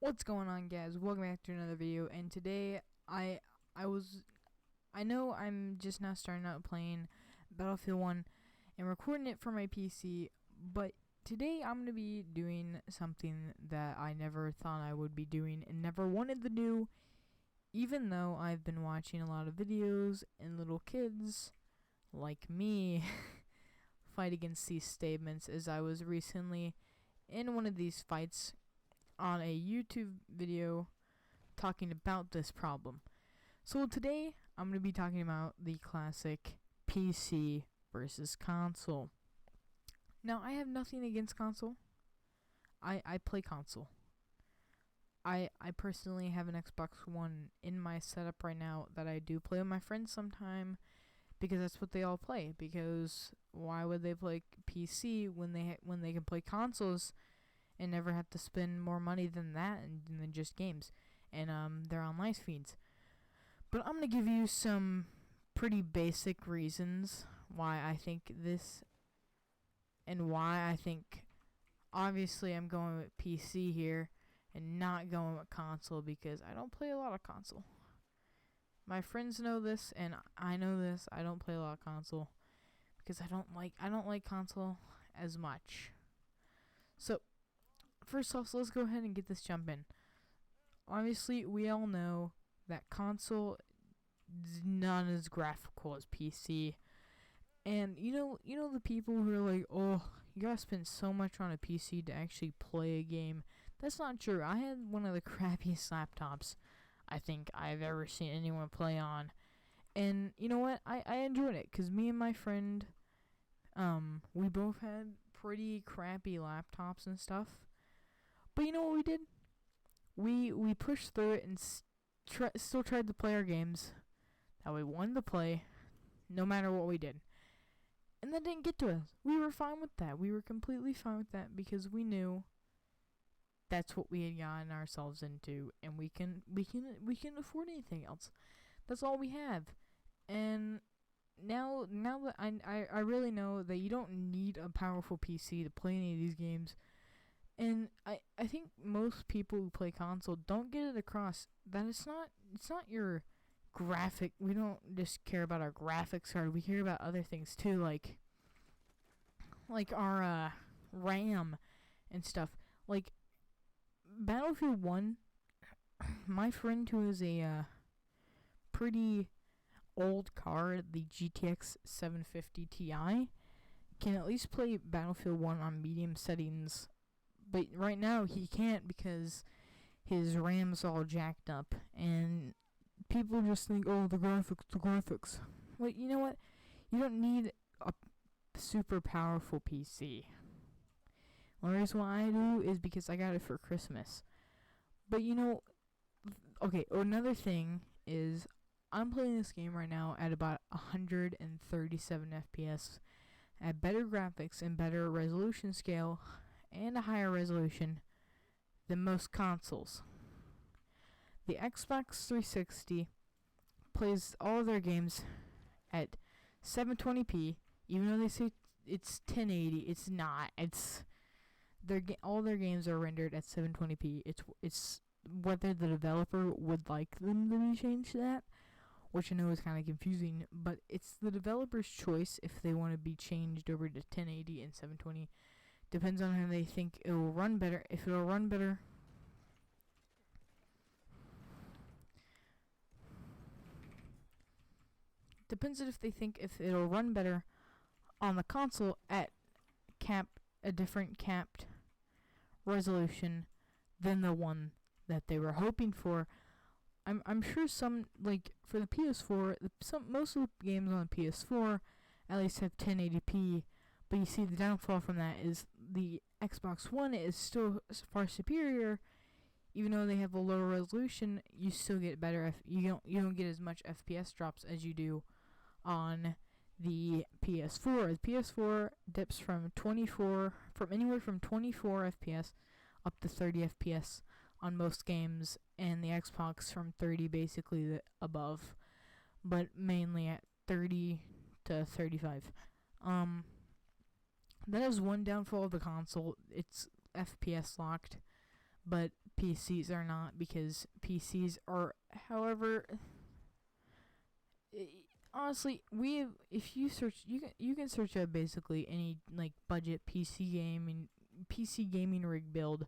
What's going on, guys? Welcome back to another video. And today I know I'm just now starting out playing Battlefield 1 and recording it for my PC, but today I'm going to be doing something that I never thought I would be doing and never wanted to do, even though I've been watching a lot of videos and little kids like me fight against these statements, as I was recently in one of these fights on a YouTube video talking about this problem. So today I'm going to be talking about the classic PC versus console. Now, I have nothing against console. I play console. I personally have an Xbox One in my setup right now that I do play with my friends sometime, because that's what they all play. Because why would they play PC when they can play consoles and never have to spend more money than that and than just games and their online feeds? But I'm gonna give you some pretty basic reasons why I think this, and why I think obviously I'm going with PC here and not going with console, because I don't play a lot of console. My friends know this and I know this. I don't play a lot of console because I don't like console as much. So first off, so let's go ahead and get this jump in. Obviously, we all know that console is not as graphical as PC. And you know the people who are like, oh, you gotta spend so much on a PC to actually play a game. That's not true. I had one of the crappiest laptops I think I've ever seen anyone play on. And you know what? I enjoyed it, because me and my friend, we both had pretty crappy laptops and stuff. But you know what we did? We pushed through it and still tried to play our games that we wanted to play, no matter what we did. And that didn't get to us. We were fine with that. We were completely fine with that, because we knew that's what we had gotten ourselves into, and we can afford anything else. That's all we have. And now that I really know that you don't need a powerful PC to play any of these games. And I think most people who play console don't get it across that it's not your graphic. We don't just care about our graphics card. We care about other things too, like our RAM and stuff. Like Battlefield 1, my friend who is a pretty old card, the GTX 750 Ti, can at least play Battlefield 1 on medium settings. But right now he can't, because his RAM's all jacked up, and people just think, oh, the graphics. Well, you know what? You don't need a super powerful PC. The reason why I do is because I got it for Christmas. But okay, another thing is, I'm playing this game right now at about 137 FPS, at better graphics and better resolution scale, and a higher resolution than most consoles. The Xbox 360 plays all of their games at 720p, even though they say it's 1080. It's not. All their games are rendered at 720p. It's whether the developer would like them to be changed to that, which I know is kind of confusing, but it's the developer's choice if they want to be changed over to 1080 and 720. Depends on how they think it will run better. If it will run better, depends on if they think if it'll run better on the console at a different capped resolution than the one that they were hoping for. I'm sure some, like for the PS4, most of the games on the PS4 at least have 1080p. But you see, the downfall from that is the Xbox One is still far superior. Even though they have a lower resolution, you still get better. You don't get as much FPS drops as you do on the PS4. The PS4 dips from anywhere from 24 FPS up to 30 FPS on most games, and the Xbox from 30 basically above, but mainly at 30 to 35. That is one downfall of the console. It's FPS locked, but PCs are not, because PCs are, however, honestly, if you search, you can search up basically any like budget PC gaming rig build,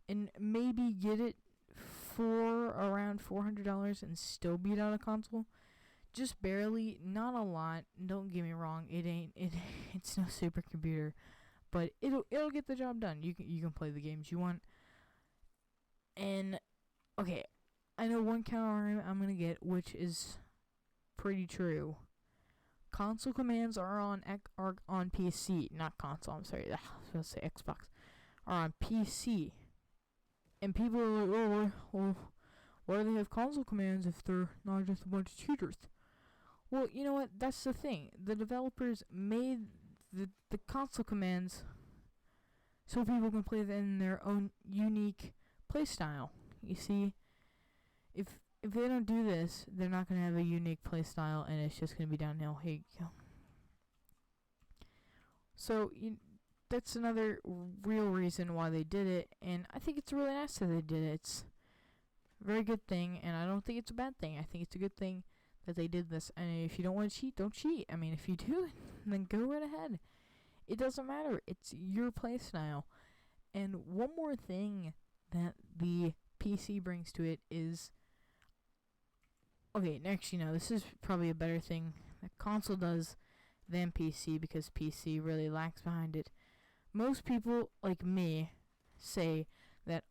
and maybe get it for around $400 and still beat out a console. Just barely, not a lot. Don't get me wrong, it's no supercomputer, but it'll get the job done. You can play the games you want. And okay, I know one counter I'm gonna get, which is pretty true. Console commands are on PC, not console. I'm sorry, I was supposed to say Xbox. Are on PC, and people are like, oh, well, why do they have console commands if they're not just a bunch of cheaters? Well, you know what? That's the thing. The developers made the console commands so people can play them in their own unique playstyle. You see, if they don't do this, they're not gonna have a unique playstyle, and it's just gonna be downhill. Hey, so that's another real reason why they did it, and I think it's really nice that they did it. It's a very good thing, and I don't think it's a bad thing. I think it's a good thing that they did this. And if you don't want to cheat, don't cheat. I mean, if you do, then go right ahead. It doesn't matter. It's your playstyle. And one more thing that the PC brings to it is, okay, next, this is probably a better thing that console does than PC, because PC really lacks behind it. Most people, like me, say that,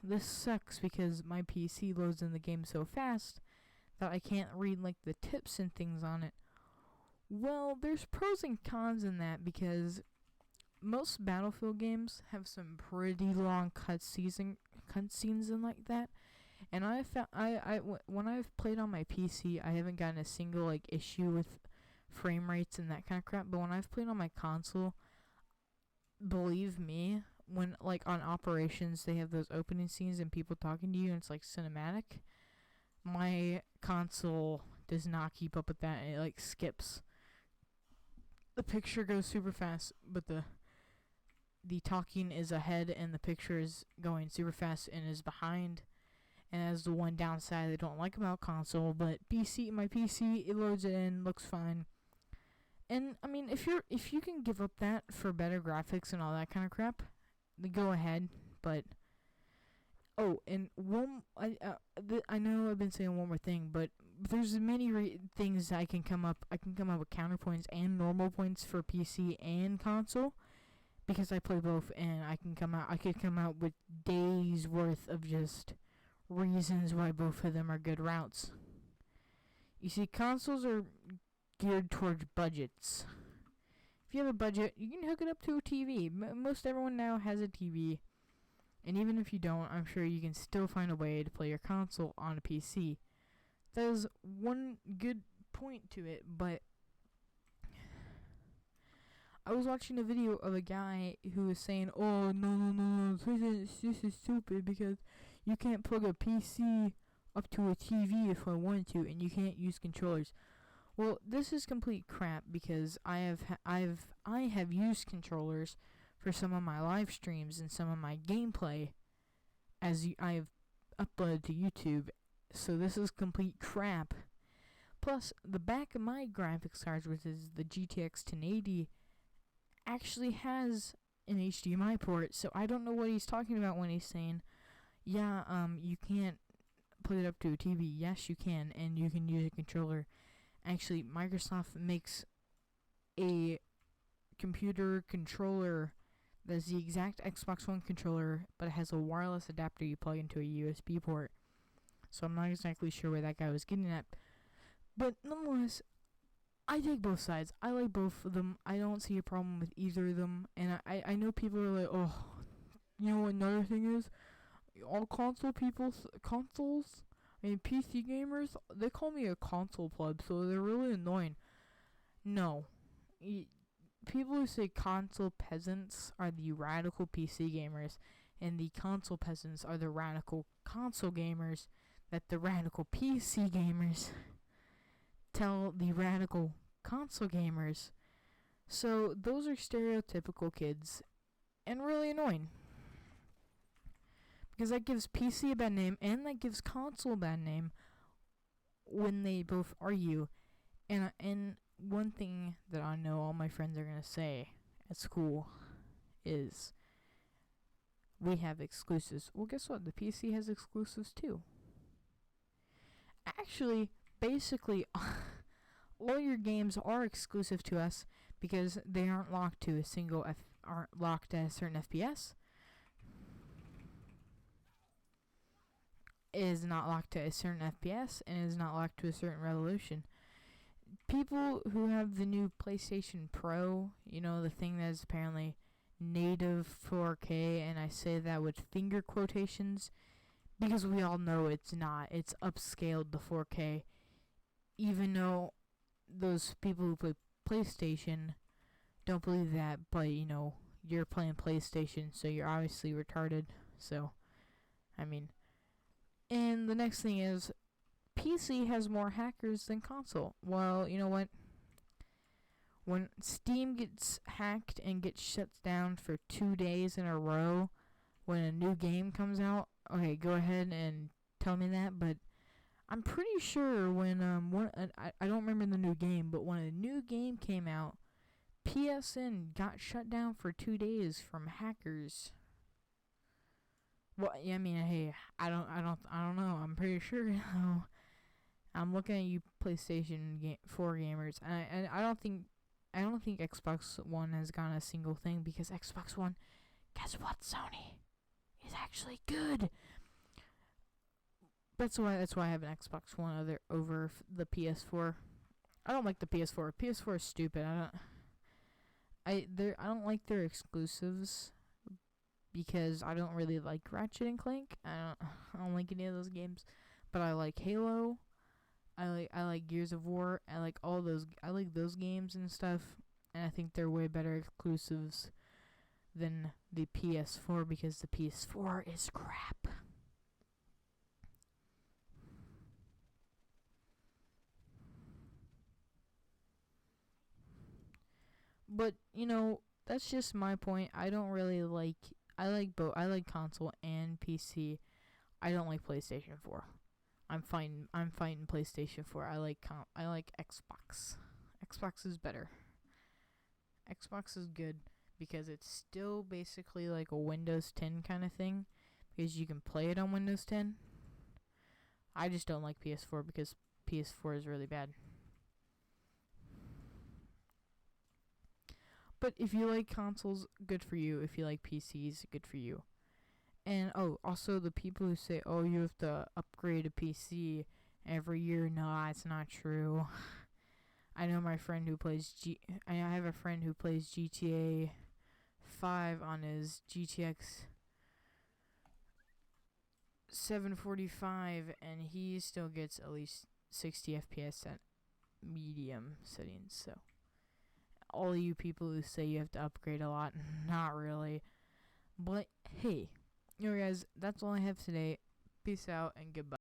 this sucks because my PC loads in the game so fast that I can't read like the tips and things on it. Well, there's pros and cons in that, because most Battlefield games have some pretty long cutscenes and like that. And I found when I've played on my PC, I haven't gotten a single like issue with frame rates and that kind of crap. But when I've played on my console, believe me, when like on Operations they have those opening scenes and people talking to you and it's like cinematic, my console does not keep up with that, and it like skips. The picture goes super fast, but the talking is ahead and the picture is going super fast and is behind. And that's the one downside I don't like about console. But my PC, it loads it in, looks fine. And I mean, if you can give up that for better graphics and all that kind of crap, then go ahead. But and I know I've been saying one more thing, but there's many things I can come up with counterpoints and normal points for PC and console, because I play both, and I could come out with days worth of just reasons why both of them are good routes. You see, consoles are geared towards budgets. If you have a budget, you can hook it up to a TV. Most everyone now has a TV. And even if you don't, I'm sure you can still find a way to play your console on a PC. That is one good point to it, but I was watching a video of a guy who was saying, oh, no, this is stupid because you can't plug a PC up to a TV if I wanted to, and you can't use controllers. Well, this is complete crap, because I have used controllers for some of my live streams and some of my gameplay as I have uploaded to YouTube. So this is complete crap. Plus, the back of my graphics card, which is the GTX 1080, actually has an HDMI port. So I don't know what he's talking about when he's saying, yeah, you can't plug it up to a TV. Yes, you can, and you can use a controller. Actually, Microsoft makes a computer controller that's the exact Xbox One controller, but it has a wireless adapter you plug into a USB port. So I'm not exactly sure where that guy was getting at. But nonetheless, I take both sides. I like both of them. I don't see a problem with either of them. And I know people are like, oh, you know what another thing is? All consoles, PC gamers, they call me a console pleb, so they're really annoying. No. People who say console peasants are the radical PC gamers, and the console peasants are the radical console gamers that the radical PC gamers tell the radical console gamers. So those are stereotypical kids, and really annoying. Because that gives PC a bad name, and that gives console a bad name when they both argue. And one thing that I know all my friends are gonna say at school is, we have exclusives. Well, guess what? The PC has exclusives too. Actually, basically, all your games are exclusive to us because they aren't locked to a single aren't locked at a certain FPS. It is not locked to a certain FPS, and it is not locked to a certain resolution. People who have the new PlayStation Pro, the thing that is apparently native 4K, and I say that with finger quotations because we all know it's not. It's upscaled to 4K. Even though those people who play PlayStation don't believe that, but you're playing PlayStation, so you're obviously retarded. So, and the next thing is, PC has more hackers than console. Well, you know what? When Steam gets hacked and gets shut down for 2 days in a row when a new game comes out, okay, go ahead and tell me that, but I'm pretty sure when I don't remember the new game, but when a new game came out, PSN got shut down for 2 days from hackers. Well, yeah, hey, I don't know. I'm pretty sure. I'm looking at you, PlayStation 4 gamers, and I don't think Xbox One has gotten a single thing, because Xbox One, guess what, Sony, is actually good. That's why I have an Xbox One over the PS4. I don't like the PS4. PS4 is stupid. I don't like their exclusives because I don't really like Ratchet and Clank. I don't like any of those games, but I like Halo. I like Gears of War. I like all those. I like those games and stuff, and I think they're way better exclusives than the PS4 because the PS4 is crap. But that's just my point. I don't really like. I like both. I like console and PC. I don't like PlayStation 4. I'm fighting PlayStation 4. I like Xbox. Xbox is better. Xbox is good because it's still basically like a Windows 10 kind of thing, because you can play it on Windows 10. I just don't like PS4 because PS4 is really bad. But if you like consoles, good for you. If you like PCs, good for you. And also the people who say, you have to upgrade a PC every year. No, it's not true. I know my friend who plays I have a friend who plays GTA 5 on his GTX 745, and he still gets at least 60 FPS at medium settings. So all you people who say you have to upgrade a lot, not really. But hey, guys, that's all I have today. Peace out and goodbye.